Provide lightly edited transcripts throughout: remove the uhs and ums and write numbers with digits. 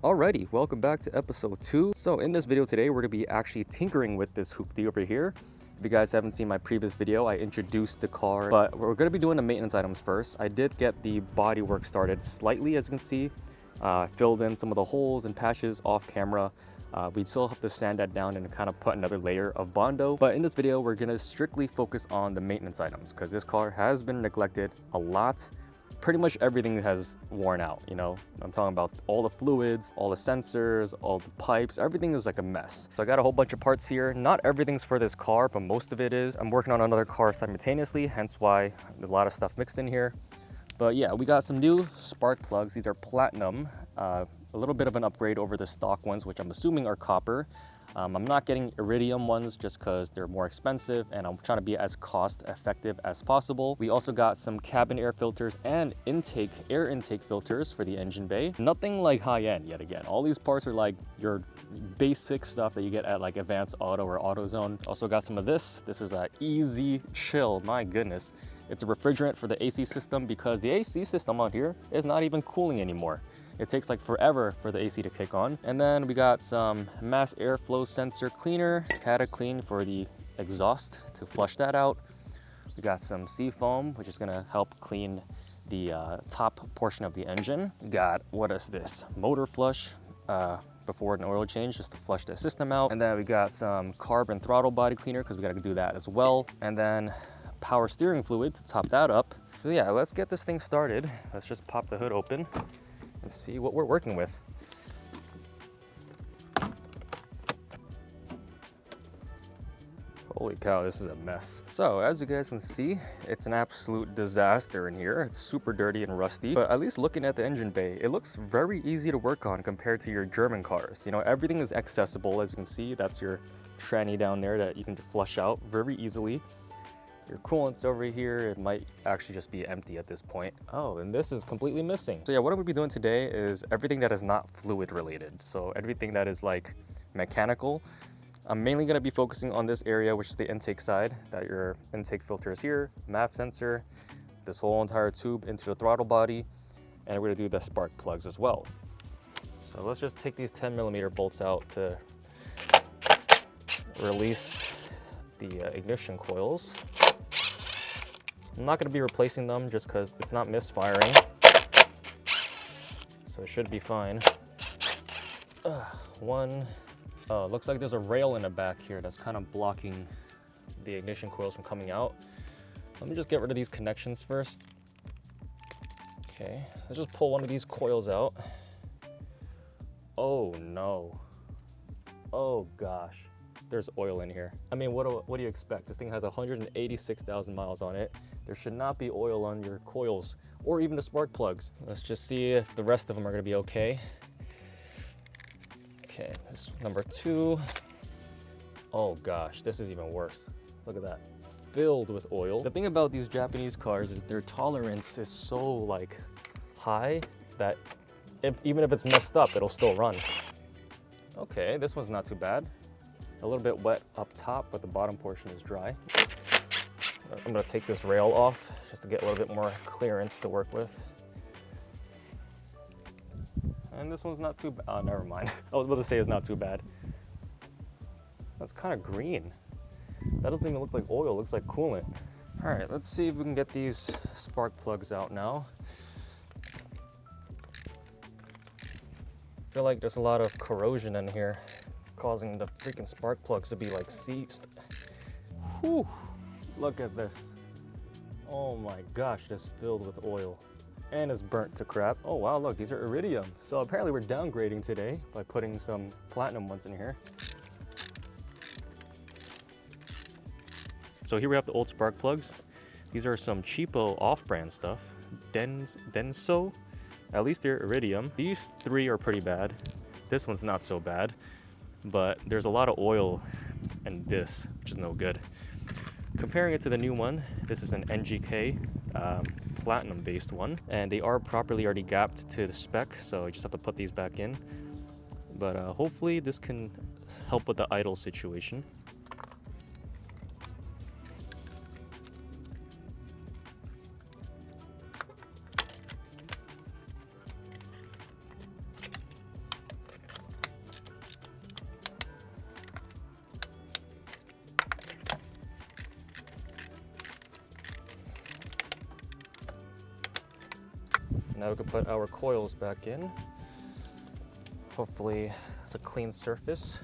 Alrighty, welcome back to episode 2. So in this video today, we're going to be actually tinkering with this HOOPTIE over here. If you guys haven't seen my previous video, I introduced the car, but we're going to be doing the maintenance items first. I did get the body work started slightly, as you can see. Filled in some of the holes and patches off camera. We still have to sand that down and kind of put another layer of Bondo. But in this video, we're going to strictly focus on the maintenance items because this car has been neglected a lot. Pretty much everything has worn out, you know. I'm talking about all the fluids, all the sensors, all the pipes, everything is like a mess. So I got a whole bunch of parts here. Not everything's for this car, but most of it is. I'm working on another car simultaneously, hence why a lot of stuff mixed in here. But yeah, we got some new spark plugs. These are platinum, a little bit of an upgrade over the stock ones, which I'm assuming are copper. I'm not getting iridium ones just because they're more expensive and I'm trying to be as cost effective as possible. We also got some cabin air filters and air intake filters for the engine bay. Nothing like high end yet again. All these parts are like your basic stuff that you get at like Advanced Auto or AutoZone. Also got some of this. This is a Easy Chill, my goodness. It's a refrigerant for the AC system because the AC system on here is not even cooling anymore. It takes like forever for the AC to kick on. And then we got some mass airflow sensor cleaner, Cata-Clean for the exhaust to flush that out. We got some Seafoam, which is gonna help clean the top portion of the engine. We got, what is this? Motor flush before an oil change, just to flush the system out. And then we got some carbon throttle body cleaner because we gotta do that as well. And then power steering fluid to top that up. So yeah, let's get this thing started. Let's just pop the hood open and see what we're working with. Holy cow, this is a mess. So as you guys can see, it's an absolute disaster in here. It's super dirty and rusty, but at least looking at the engine bay, it looks very easy to work on compared to your German cars. You know, everything is accessible. As you can see, that's your tranny down there that you can flush out very easily. Your coolant's over here. It might actually just be empty at this point. Oh, and this is completely missing. So yeah, what I'm gonna be doing today is everything that is not fluid related. So everything that is like mechanical. I'm mainly gonna be focusing on this area, which is the intake side, that your intake filter is here, MAF sensor, this whole entire tube into the throttle body, and we're gonna do the spark plugs as well. So let's just take these 10mm bolts out to release the ignition coils. I'm not going to be replacing them just because it's not misfiring, so it should be fine. Oh, it looks like there's a rail in the back here that's kind of blocking the ignition coils from coming out. Let me just get rid of these connections first. Okay, let's just pull one of these coils out. Oh no. Oh gosh. There's oil in here. I mean, what do you expect? This thing has 186,000 miles on it. There should not be oil on your coils or even the spark plugs. Let's just see if the rest of them are gonna be okay. Okay, this number 2. Oh gosh, this is even worse. Look at that, filled with oil. The thing about these Japanese cars is their tolerance is so like high that even if it's messed up, it'll still run. Okay, this one's not too bad. A little bit wet up top, but the bottom portion is dry. I'm gonna take this rail off just to get a little bit more clearance to work with. And this one's not too bad. Oh, never mind. I was about to say it's not too bad. That's kind of green. That doesn't even look like oil, it looks like coolant. All right, let's see if we can get these spark plugs out now. I feel like there's a lot of corrosion in here, causing the freaking spark plugs to be like seized. Whew, look at this. Oh my gosh, this filled with oil and it's burnt to crap. Oh wow, look, these are iridium. So apparently we're downgrading today by putting some platinum ones in here. So here we have the old spark plugs. These are some cheapo off-brand stuff. Denso, at least they're iridium. These 3 are pretty bad. This one's not so bad. But there's a lot of oil in this, which is no good. Comparing it to the new one, this is an NGK platinum based one, and they are properly already gapped to the spec, so you just have to put these back in. But hopefully this can help with the idle situation. Now we can put our coils back in. Hopefully it's a clean surface.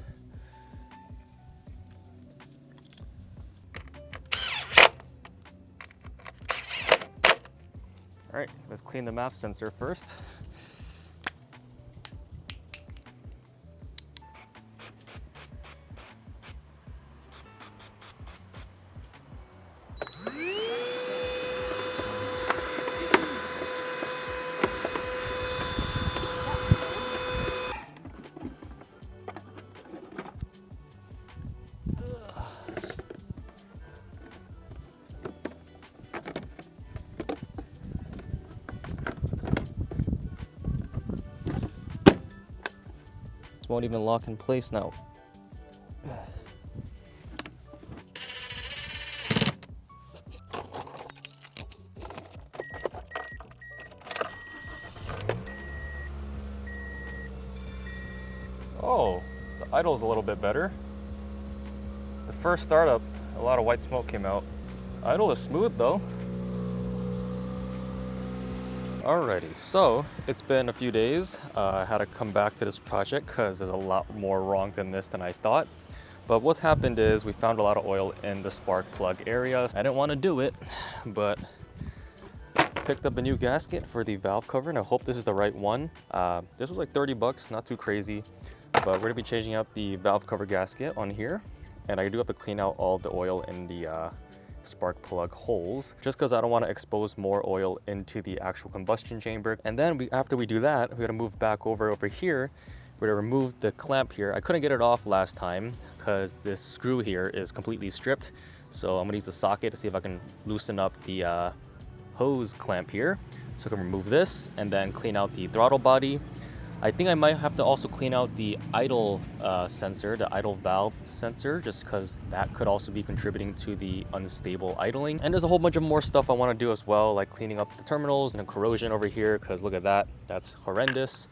All right, let's clean the MAP sensor first. Won't even lock in place now. Oh, the idle's a little bit better. The first startup, a lot of white smoke came out. Idle is smooth though. Alrighty, so it's been a few days. I had to come back to this project because there's a lot more wrong than this than I thought. But what's happened is we found a lot of oil in the spark plug area. I didn't want to do it, but picked up a new gasket for the valve cover, and I hope this is the right one. This was like 30 bucks, not too crazy, but we're gonna be changing out the valve cover gasket on here. And I do have to clean out all the oil in the spark plug holes, just because I don't want to expose more oil into the actual combustion chamber. And then after we do that, we're gonna move back over here. We're gonna remove the clamp here. I couldn't get it off last time because this screw here is completely stripped. So I'm gonna use the socket to see if I can loosen up the hose clamp here. So I can remove this and then clean out the throttle body. I think I might have to also clean out the idle sensor, the idle valve sensor, just because that could also be contributing to the unstable idling. And there's a whole bunch of more stuff I want to do as well, like cleaning up the terminals and the corrosion over here, because look at that, that's horrendous.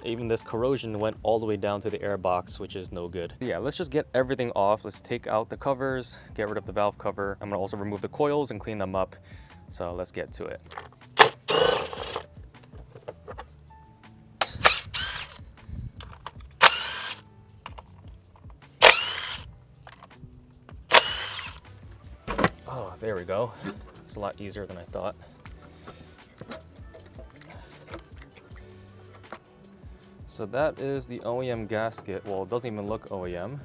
Even this corrosion went all the way down to the air box, which is no good. Yeah, let's just get everything off. Let's take out the covers, get rid of the valve cover. I'm gonna also remove the coils and clean them up. So let's get to it. Oh, there we go. It's a lot easier than I thought. So that is the OEM gasket. Well, it doesn't even look OEM.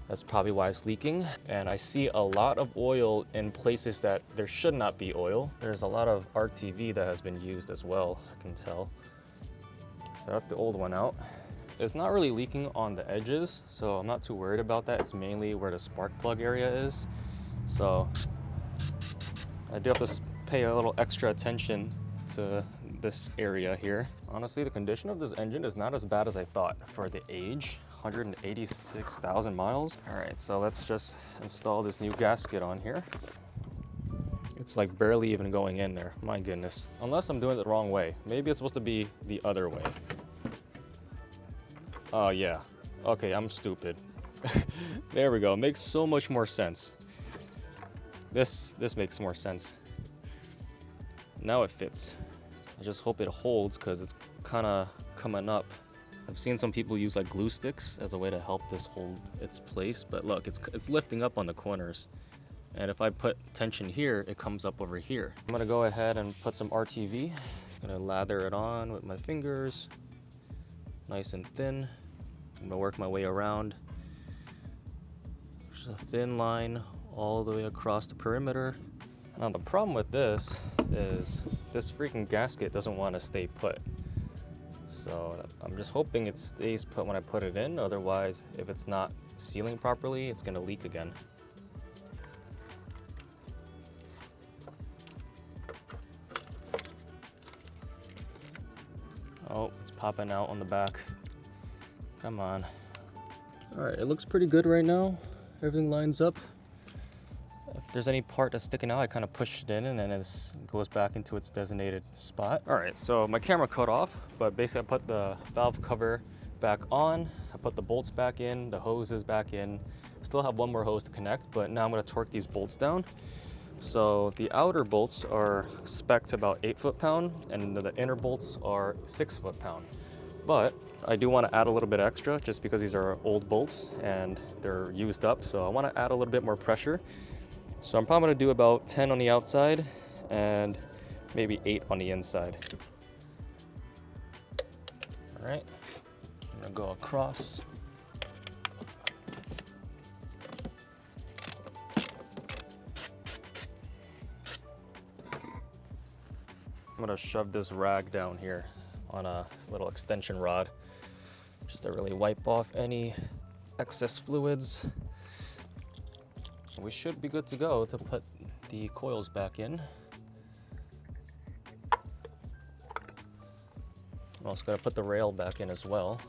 That's probably why it's leaking. And I see a lot of oil in places that there should not be oil. There's a lot of RTV that has been used as well, I can tell. So that's the old one out. It's not really leaking on the edges, so I'm not too worried about that. It's mainly where the spark plug area is. So I do have to pay a little extra attention to this area here. Honestly, the condition of this engine is not as bad as I thought for the age. 186,000 miles. All right, so let's just install this new gasket on here. It's like barely even going in there, my goodness. Unless I'm doing it the wrong way. Maybe it's supposed to be the other way. Oh yeah, okay, I'm stupid. There we go, makes so much more sense. This makes more sense. Now it fits. I just hope it holds because it's kind of coming up. I've seen some people use like glue sticks as a way to help this hold its place, but look, it's lifting up on the corners. And if I put tension here, it comes up over here. I'm gonna go ahead and put some RTV. I'm gonna lather it on with my fingers, nice and thin. I'm gonna work my way around. Just a thin line all the way across the perimeter. Now the problem with this is this freaking gasket doesn't want to stay put. So I'm just hoping it stays put when I put it in. Otherwise, if it's not sealing properly, it's gonna leak again. Oh, it's popping out on the back. Come on. All right, it looks pretty good right now. Everything lines up. If there's any part that's sticking out, I kind of push it in and then it goes back into its designated spot. All right, so my camera cut off, but basically I put the valve cover back on. I put the bolts back in, the hoses back in. Still have one more hose to connect, but now I'm gonna torque these bolts down. So the outer bolts are spec'd to about 8 foot-pound, and the inner bolts are 6 foot-pound. But I do want to add a little bit extra just because these are old bolts and they're used up. So I want to add a little bit more pressure. So I'm probably going to do about 10 on the outside and maybe 8 on the inside. All right, I'm going to go across. I'm going to shove this rag down here on a little extension rod just to really wipe off any excess fluids. We should be good to go to put the coils back in. I'm also going to put the rail back in as well.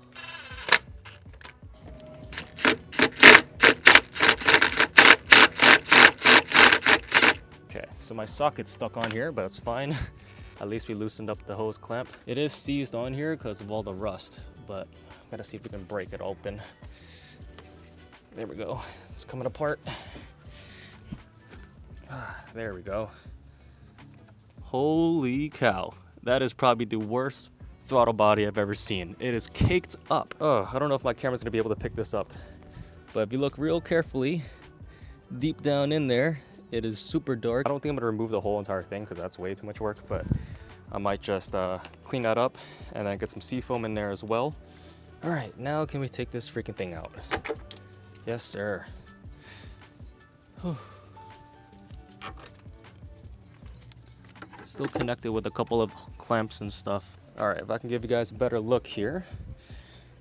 Okay, so my socket's stuck on here, but it's fine. At least we loosened up the hose clamp. It is seized on here because of all the rust, but I'm gonna see if we can break it open. There we go, it's coming apart. There we go. Holy cow. That is probably the worst throttle body I've ever seen. It is caked up. Oh, I don't know if my camera's gonna be able to pick this up, but if you look real carefully, deep down in there, it is super dark. I don't think I'm gonna remove the whole entire thing because that's way too much work, but I might just clean that up and then get some seafoam in there as well. All right, now can we take this freaking thing out? Yes, sir. Whew. Still connected with a couple of clamps and stuff. All right, if I can give you guys a better look here.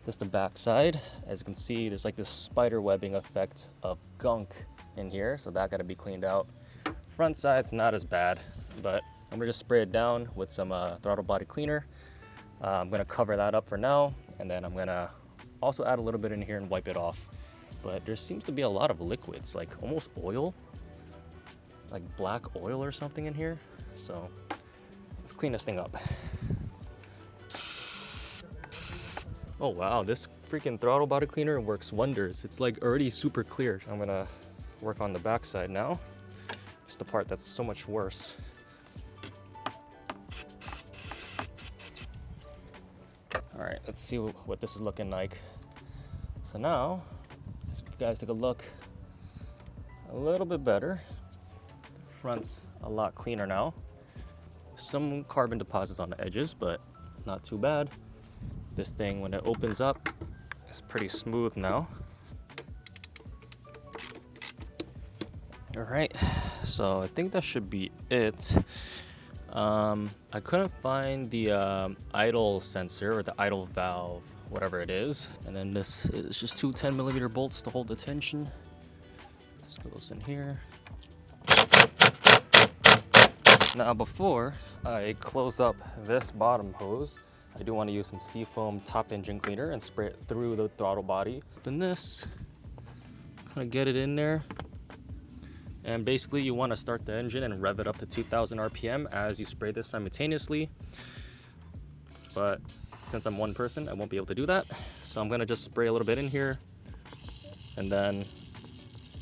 This is the back side. As you can see, there's like this spider webbing effect of gunk in here, so that got to be cleaned out. Front side's not as bad, but I'm gonna just spray it down with some throttle body cleaner. I'm gonna cover that up for now, and then I'm gonna also add a little bit in here and wipe it off. But there seems to be a lot of liquids, like almost oil, like black oil or something in here. So let's clean this thing up. Oh wow, this freaking throttle body cleaner works wonders. It's like already super clear. I'm gonna work on the back side now. It's the part that's so much worse. All right, let's see what this is looking like. So now, let's you guys take a look. A little bit better. The front's a lot cleaner now. Some carbon deposits on the edges, but not too bad. This thing, when it opens up, is pretty smooth now. All right, so I think that should be it. I couldn't find the idle sensor or the idle valve, whatever it is. And then this is just two 10mm bolts to hold the tension. This goes in here. Now before I close up this bottom hose, I do want to use some seafoam top engine cleaner and spray it through the throttle body. Open this, kind of get it in there. And basically you want to start the engine and rev it up to 2000 RPM as you spray this simultaneously. But since I'm one person, I won't be able to do that. So I'm going to just spray a little bit in here and then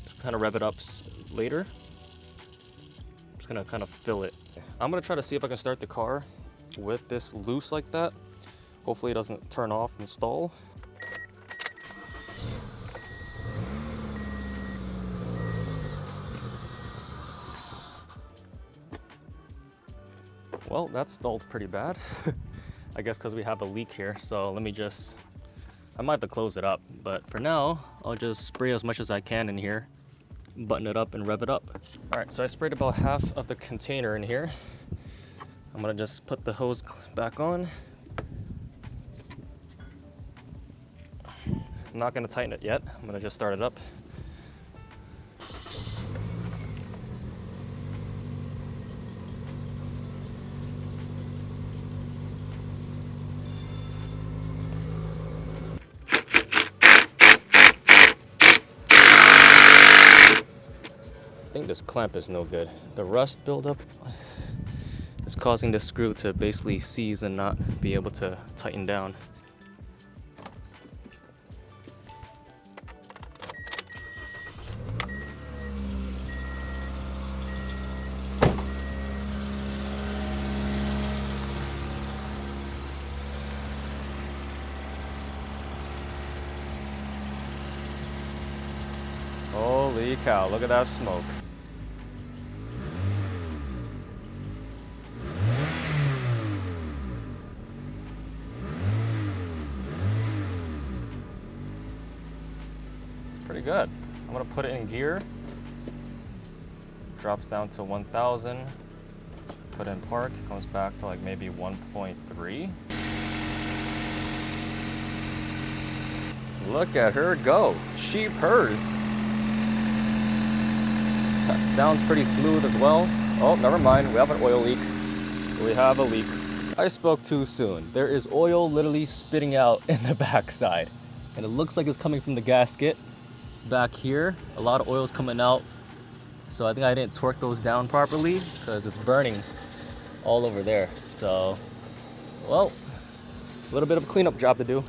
just kind of rev it up later. I'm just going to kind of fill it. I'm going to try to see if I can start the car with this loose like that. Hopefully it doesn't turn off and stall. Well, that stalled pretty bad. I guess because we have a leak here. So let me just, I might have to close it up. But for now, I'll just spray as much as I can in here, button it up and rev it up. All right, so I sprayed about half of the container in here. I'm gonna just put the hose back on. I'm not gonna tighten it yet. I'm gonna just start it up. I think this clamp is no good. The rust buildup is causing the screw to basically seize and not be able to tighten down. Holy cow, look at that smoke. It's pretty good. I'm gonna put it in gear. Drops down to 1,000. Put in park, comes back to like maybe 1.3. Look at her go. Sheep hers. Sounds pretty smooth as well. Oh, never mind. We have an oil leak. We have a leak. I spoke too soon. There is oil literally spitting out in the backside. And it looks like it's coming from the gasket. Back here, a lot of oil is coming out. So I think I didn't torque those down properly because it's burning all over there. So, well, a little bit of a cleanup job to do.